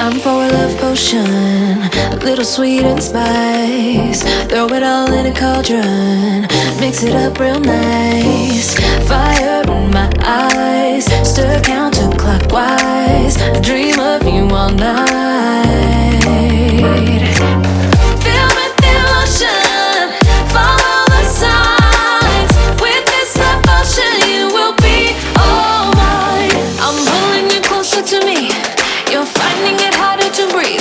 Time for a love potion, a little sweet and spice. Throw it all in a cauldron, mix it up real nice. Fire in my eyes, stir counterclockwise. I dream of you all night. Filled with emotion, follow the signs. With this love potion, you will be all mine. I'm pulling you closer to me. You're finding it harder to breathe.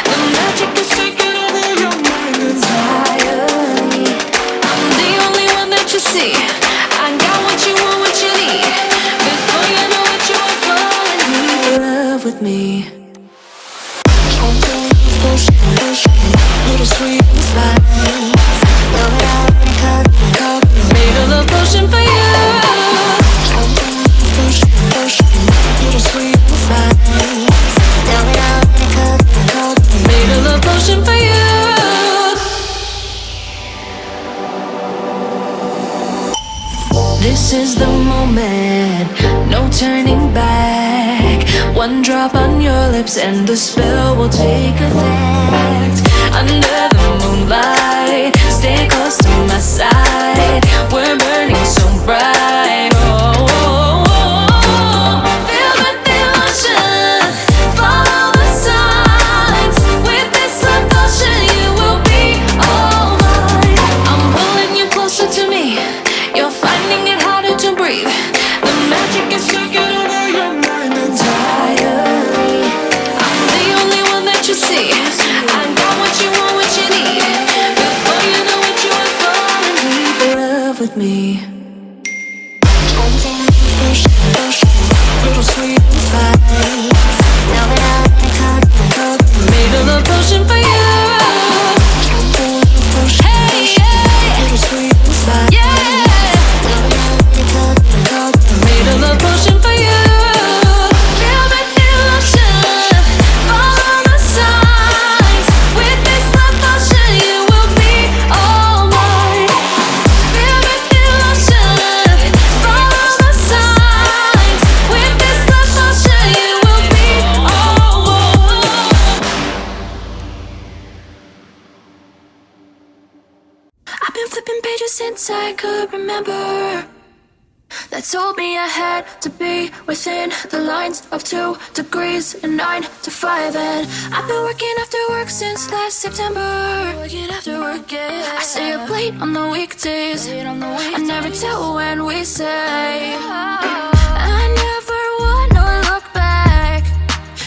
The magic is taking over your mind entirely. I'm the only one that you see. I got what you want, what you need. Before you know it, you are falling deep in love with me. Little sweet and spice. Made a love potion for you. Little sweet and spice. Made a love potion for you. This is the moment, no turning back. One drop on your lips and the spell will take effect. Under the moonlight, stay close to my side. We're burning so bright. Oh, oh, oh, oh. Filled with emotion, follow the signs. With this love potion, you will be all mine. I'm pulling you closer to me. You're finding it harder to breathe. The magic is taking over your mind entirely. I'm the only one that you see. I got what you want, what you need. Before you know it, you are falling deep in love with me. Little sweet and spice. Made a love potion for you. Hey, yeah. Little sweet and spice. Yeah. Made a love potion for you. Filled with emotion, follow the signs. With this love potion, you will be all mine. Filled with emotion, follow the signs. With this love potion, you will be all mine. I've been flipping pages since I could remember. That told me I had to be within the lines of 2 degrees and 9 to 5. And I've been working after work since last September. Working after work, yeah. I stay up late on the weekdays. I never tell when we say. I never wanna look back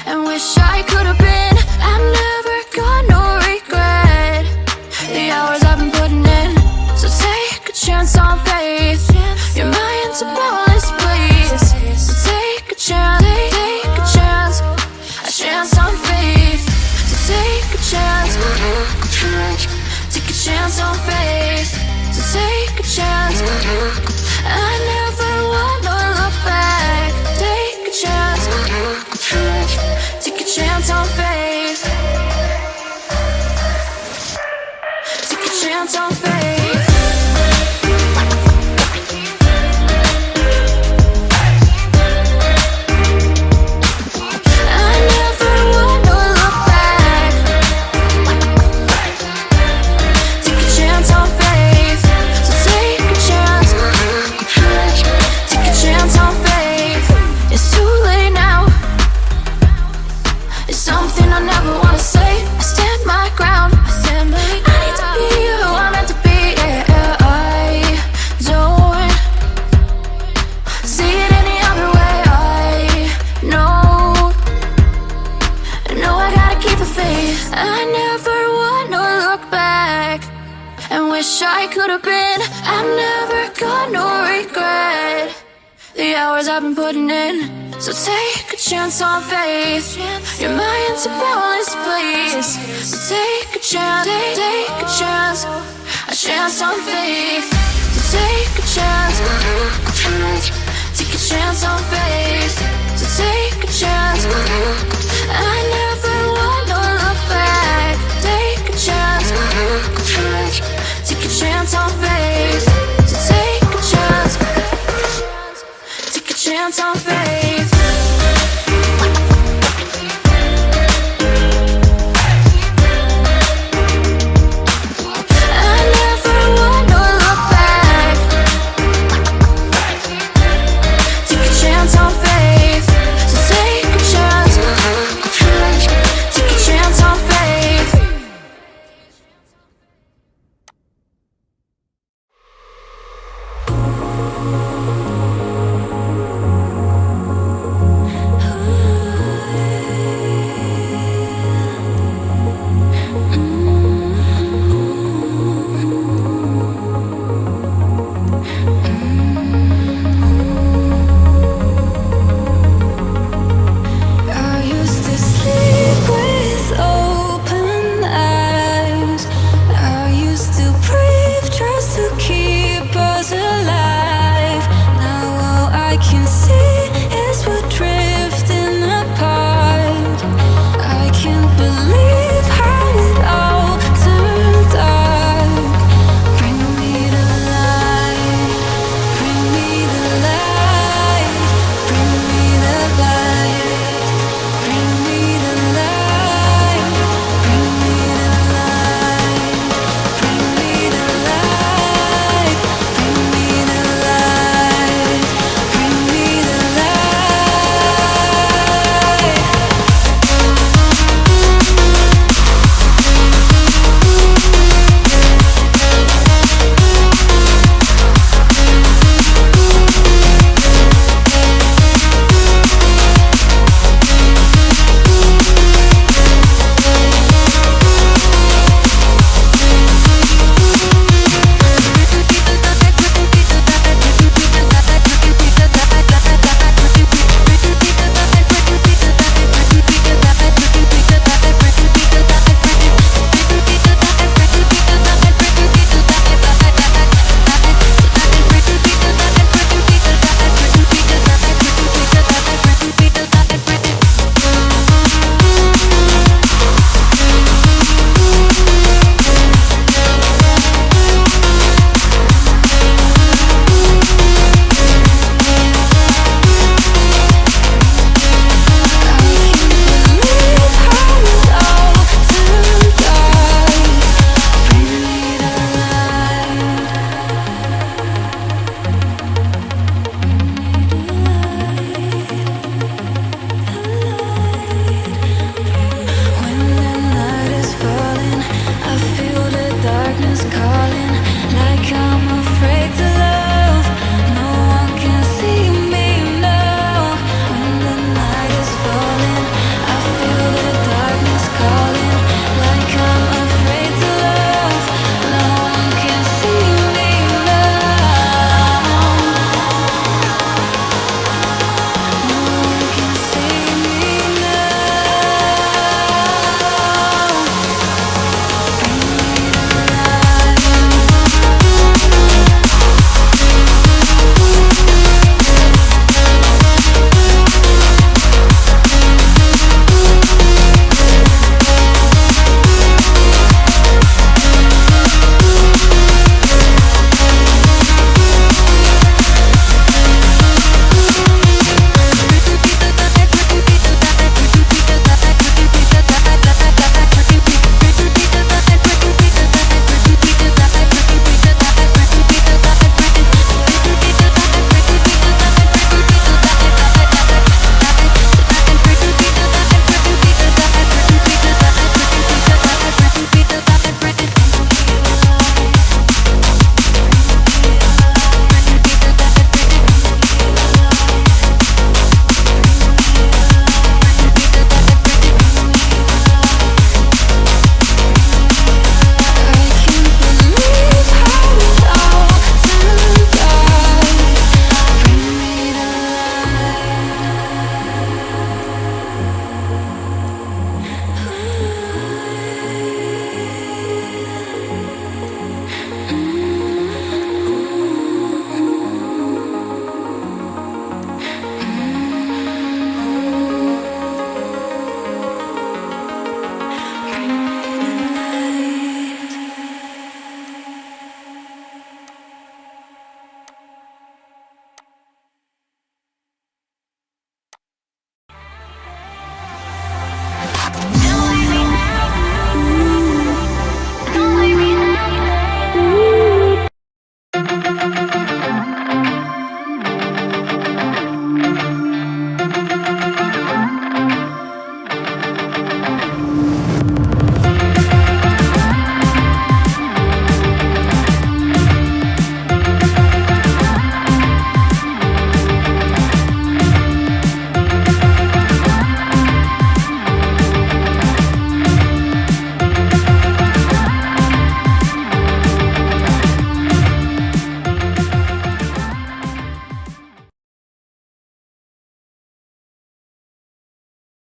and wish I could have been. I'm never gonna regret the hours I've been putting in. So take a chance on faith. Your mind's a bonus, please. So take a chance, take a chance on faith. So take a chance, take a chance on faith. So take a chance. I never wanna look back. Take a chance, take a chance on faith. Take a chance on faith. I could have been. I'm never gonna regret the hours I've been putting in. So take a chance on faith. Your mind's a bonus, please. So take a chance, take a chance on faith. So take a chance, take a chance on faith. So take a chance. I never wanna look back. Take a chance. Take a chance on faith. So take a chance. Take a chance on faith.